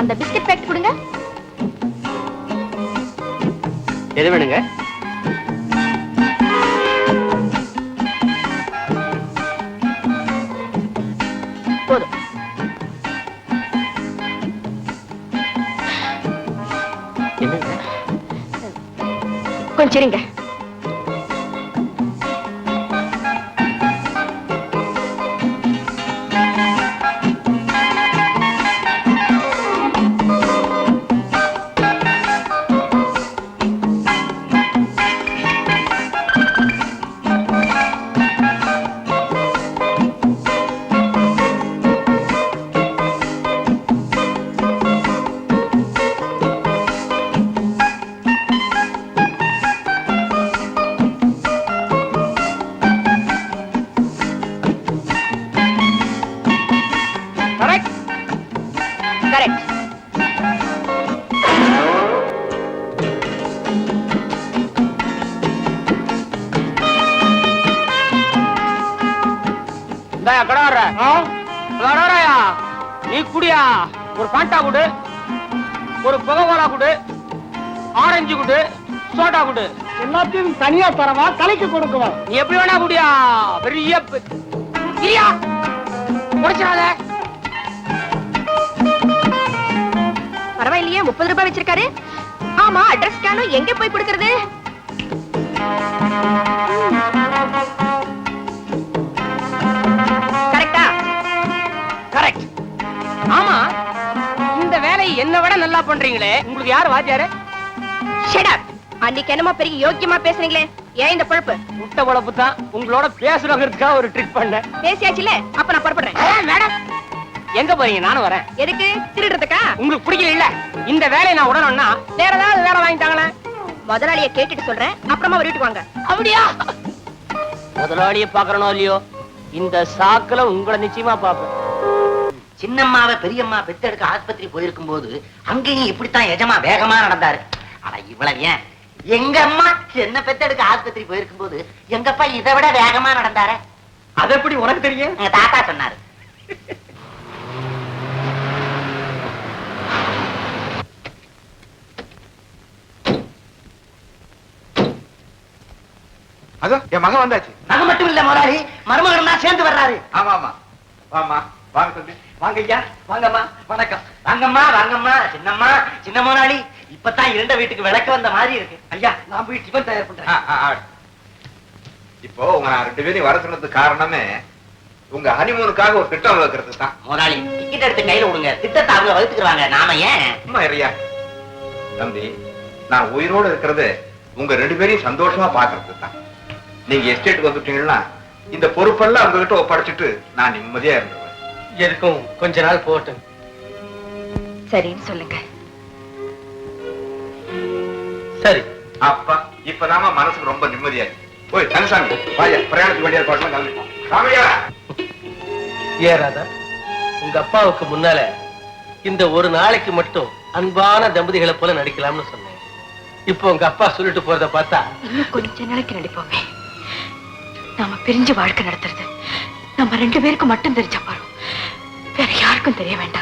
அந்த biscuit packet கொடுங்க. எது வேணுங்க? போதும். என்னங்க? கொஞ்சம் இருங்க. நீ குடியா, ஒரு பாண்டா குடு, ஒரு புகவாலா குடு, ஆரஞ்சு குடு, சோடா குடு. எல்லாத்தையும் தனியா தரவா, கலைக்கு கொடுக்குவா? நீ எப்படி வேணா குடியா. பெரிய குடிச்சாத. பரவாயில்லையே, 30 ரூபாய் வச்சிருக்காரு. ஆமா, அட்ரஸ் ஸ்கேனும் எங்க போய் கொடுக்கறது? கரெக்டா? கரெக்ட். ஆமா, இந்த வேலையை என்ன விட நல்லா பண்றீங்களே, உங்களுக்கு யாரு வாத்தியாரு? Shut up. அன்னைக்கு என்னமோ பெரிய யோக்கியமா பேசுறீங்களே, ஏன் இந்த பொழப்பு? முட்டை பொழப்பு தான். உங்களோட பேசுறதுக்காக ஒரு ட்ரிக் பண்ணேன். பேசியாச்சுல, அப்ப நான் புறப்படுறேன். மேடம், எங்க போறீங்க? நானும் வரேன். எதுக்கு? திருடுறதுக்கா? உங்களுக்கு பிடிக்கல இல்ல இந்த வேலையை நான் உடனே வேற ஏதாவது வேலை வாங்கிட்டாங்களே. முதலாளிய கேட்டுட்டு சொல்றேன், அப்புறமா ஒரு வீட்டுக்கு வாங்க. அப்படியா? முதலாளிய பாக்குறனோ இல்லையோ, இந்த சாக்குல உங்களை நிச்சயமா பாப்பேன். சின்னம்மாவை பெரியம்மா பெத்தெடுக்க ஆஸ்பத்திரி போயிருக்கும் போது அங்கேயும் இப்படித்தான் எஜமா வேகமா நடந்தாரு. ஆனா இவ்வளவு ஏன் எங்க அம்மா என்ன பெத்தெடுக்க ஆஸ்பத்திரி போயிருக்கும் போது எங்கப்பா இதை விட வேகமா நடந்தாரு. அது எப்படி உனக்கு தெரியும்? எங்க தாத்தா சொன்னாரு. அதோ என் மகன் வந்தாச்சு. மகன் மட்டும் இல்ல முதலாளி, மருமகன் தான் சேர்ந்து வர்றாரு. ஆமா ஆமா, வாமா வாங்க தம்பி. வாங்க ஐயா, வாங்கம்மா. வணக்கம். வாங்கம்மா வாங்கம்மா. சின்னம்மா, சின்ன முதலாளி, இப்பதான் இரண்ட வீட்டுக்கு விளக்க வந்த மாதிரி இருக்கு. ஐயா, நான் போய் டிபன் தயார் பண்றேன். இப்போ உங்க நான் 2 பேரையும் வர சொன்னதுக்கு காரணமே உங்க ஹனிமூனுக்காக ஒரு திட்டம் வகுக்கிறது தான். முதலாளி, டிக்கெட் எடுத்து கையில விடுங்க, திட்டத்தை அவங்க வகுத்துக்குவாங்க, நாம ஏன்? அம்மா இறையா தம்பி, நான் உயிரோடு இருக்கிறது உங்க 2 பேரையும் சந்தோஷமா பாக்குறது தான். நீங்க எஸ்டேட்டுக்கு வந்துட்டீங்கன்னா இந்த பொறுப்பெல்லாம் உங்ககிட்ட ஒப்படைச்சிட்டு நான் நிம்மதியா இருந்துருவேன். எதுக்கும் கொஞ்ச நாள் போட்டு. சரின்னு சொல்லுங்க. சரி அப்பா, இப்பதாமா மனசுக்கு ரொம்ப நிம்மதியா இருக்கு. போய் தனசாமி வாயா, பிரயாணத்துக்கு வேண்டிய ஏற்பாடுலாம் கவனிப்போம். ராமையா. ஏறாதா, உங்க அப்பாவுக்கு முன்னால இந்த ஒரு நாளைக்கு மட்டும் அன்பான தம்பதிகளை போல நடிக்கலாம்னு சொன்னேன். இப்போ உங்க அப்பா சொல்லிட்டு போறத பார்த்தா இன்னும் கொஞ்ச நாளைக்கு நடிப்போமே. நாம பிரிஞ்சு வாழ்க்கை நடத்துறது நம்ம 2 பேருக்கு மட்டும் தெரிஞ்சா போறோம், வேற யாருக்கும் தெரிய வேண்டாம்.